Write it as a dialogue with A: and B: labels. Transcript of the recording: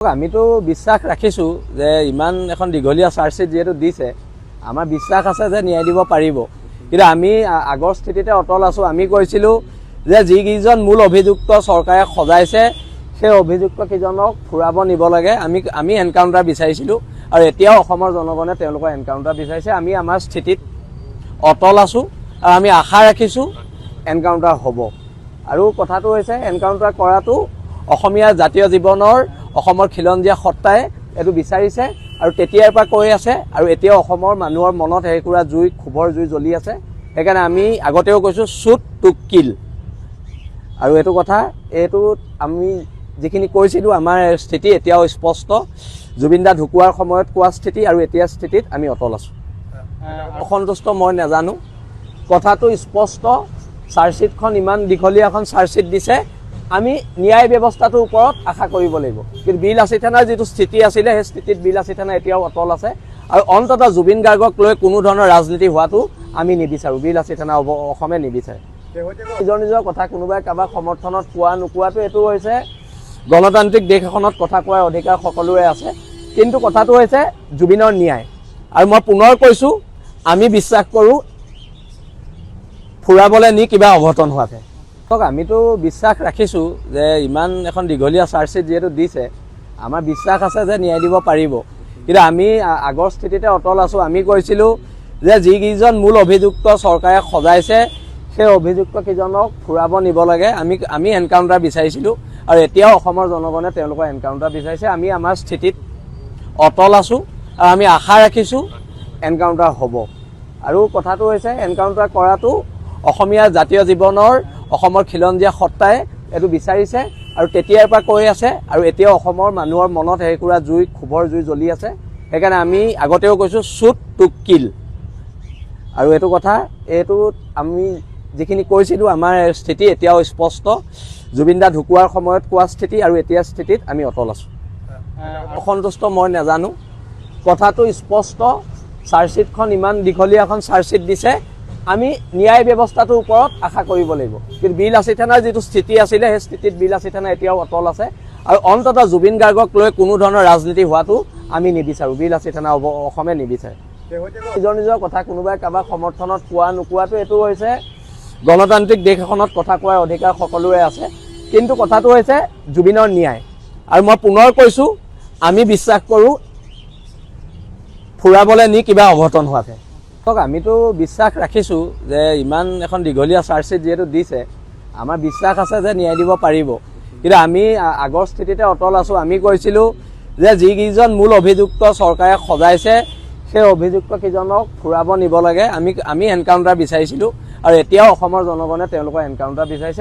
A: আমিতো বিশ্বাস ৰাখিছো যে ইমান এখন দীঘলীয়া চাৰ্জশিট যেহেতু দিছে আমাৰ বিশ্বাস আছে যে ন্যায় দিব পাৰিব কিন্তু আমি আগৰ স্থিতিতে অটল আছো আমি কৈছিলো যে যিকেইজন মূল অভিযুক্ত চৰকাৰে সজাইছে সেই অভিযুক্ত কিজনক ফুৰাব নিব লাগে আমি এনকাউন্টাৰ বিচাৰিছিলো আৰু এতিয়াও অসমৰ জনগণে তেওঁলোকৰ এনকাউন্টাৰ বিচাৰিছে আমি আমাৰ স্থিতিত অটল আছো আৰু আমি আশা ৰাখিছো এনকাউন্টাৰ হ'ব আৰু কথাটো হৈছে এনকাউন্টাৰ কৰাটো অসমীয়া জাতীয় জীৱনৰ অসমৰ খিলঞ্জীয়া সত্তাই এটো বিচাৰিছে আৰু তেতিয়াৰ পৰা কৈ আছে আৰু এতিয়া অসমৰ মানুহৰ মনত হেকুৰা জুই খুবৰ জুই জ্বলি আছে সেইকাৰণে আমি আগতেও কৈছো শুট টু কিল আৰু এটো কথা এটো আমি যিখিনি কৈছিলো আমাৰ স্থিতি এতিয়াও স্পষ্ট জুবিনদা ঢুকুৱাৰ সময়ত কোৱা স্থিতি আৰু এতিয়া স্থিতিত আমি অটল আছো অসন্তুষ্ট মই নাজানো কথাটো স্পষ্ট চাৰ্জশিটখন ইমান দীঘলীয়া এখন চাৰ্জশিট দিছে আমি ন্যায় ব্যৱস্থাটোৰ ওপৰত আশা কৰিব লাগিব কিন্তু বিলাসী থানাৰ যেটো স্থিতি আছিল সেই স্থিতিত বিলাসী থানা এতিয়াও অটল আছে আৰু অন্তত জুবিন গাৰ্গক লৈ কোনো ধৰণৰ ৰাজনীতি হোৱাটো আমি নিবিচাৰো বিলাসী থানা অসমে নিবিচাৰে নিজৰ কথা কোনোবাই কাবাক সমৰ্থনত কোৱা নোকোৱাটো এটো হৈছে গণতান্ত্ৰিক দেশ এখনত কথা কোৱাৰ অধিকাৰ সকলোৰে আছে কিন্তু কথাটো হৈছে জুবিনৰ ন্যায় আৰু মই পুনৰ কৈছো আমি বিশ্বাস কৰো ফুৰাবলৈ নি কিবা অঘটন হোৱাতে আমিতো বিশ্বাস ৰাখিছো যে ইমান এখন দীঘলীয়া চাৰ্জশিট যেহেতু দিছে আমাৰ বিশ্বাস আছে যে ন্যায় দিব পাৰিব কিন্তু আমি আগৰ স্থিতিতে অটল আছো আমি কৈছিলো যে যিকেইজন মূল অভিযুক্ত চৰকাৰে সজাইছে সেই অভিযুক্ত কিজনক ফুৰাব নিব লাগে আমি এনকাউন্টাৰ বিচাৰিছিলো আৰু এতিয়াও অসমৰ জনগণে তেওঁলোকৰ এনকাউন্টাৰ বিচাৰিছে আমি আমাৰ স্থিতিত অটল আছো আৰু আমি আশা ৰাখিছো এনকাউন্টাৰ হ'ব আৰু কথাটো হৈছে এনকাউন্টাৰ কৰাটো অসমীয়া জাতীয় জীৱনৰ অসমৰ খিলঞ্জীয়া সত্তাই এটো বিচাৰিছে আৰু তেতিয়াৰ পৰা কৈ আছে আৰু এতিয়াও অসমৰ মানুহৰ মনত হেকুৰা জুই খুবৰ জুই জ্বলি আছে সেইকাৰণে আমি আগতেও কৈছো শুট টু কিল আৰু এটো কথা এটো আমি যিখিনি কৈছিলো আমাৰ স্থিতি এতিয়াও স্পষ্ট জুবিনদা ঢুকুৱাৰ সময়ত কোৱা স্থিতি আৰু এতিয়া স্থিতিত আমি অটল আছো অসন্তুষ্ট মই নাজানো কথাটো স্পষ্ট চাৰ্জশিটখন ইমান দীঘলীয়া এখন চাৰ্জশিট দিছে আমি ন্যায় ব্যৱস্থাটোৰ ওপৰত আশা কৰিব লাগিব কিন্তু বিলাসী থানাৰ যেটো স্থিতি আছিল সেই স্থিতিত বিলাসী থানা এতিয়াও অটল আছে আৰু অন্তত জুবিন গাৰ্গক লৈ কোনো ধৰণৰ ৰাজনীতি হোৱাটো আমি নিবিচাৰো বিলাসী থানা অসমে নিবিচাৰে নিজৰ কথা কোনোবাই কাবাক সমৰ্থনত কোৱা নোকোৱাটো এটো হৈছে গণতান্ত্ৰিক দেশ এখনত কথা কোৱাৰ অধিকাৰ সকলোৰে আছে কিন্তু কথাটো হৈছে জুবিনৰ ন্যায় আৰু মই পুনৰ কৈছো আমি বিশ্বাস কৰো ফুৰাবলৈ নি কিবা অঘটন হোৱাতে আমিতো বিশ্বাস ৰাখিছো যে ইমান এখন দীঘলীয়া চাৰ্জশিট যেহেতু দিছে আমাৰ বিশ্বাস আছে যে ন্যায় দিব পাৰিব কিন্তু আমি আগৰ স্থিতিতে অটল আছো আমি কৈছিলো যে যিকেইজন মূল অভিযুক্ত চৰকাৰে সজাইছে সেই অভিযুক্ত কিজনক ফুৰাব নিব লাগে আমি এনকাউন্টাৰ বিচাৰিছিলো আৰু এতিয়াও অসমৰ জনগণে তেওঁলোকৰ এনকাউন্টাৰ বিচাৰিছে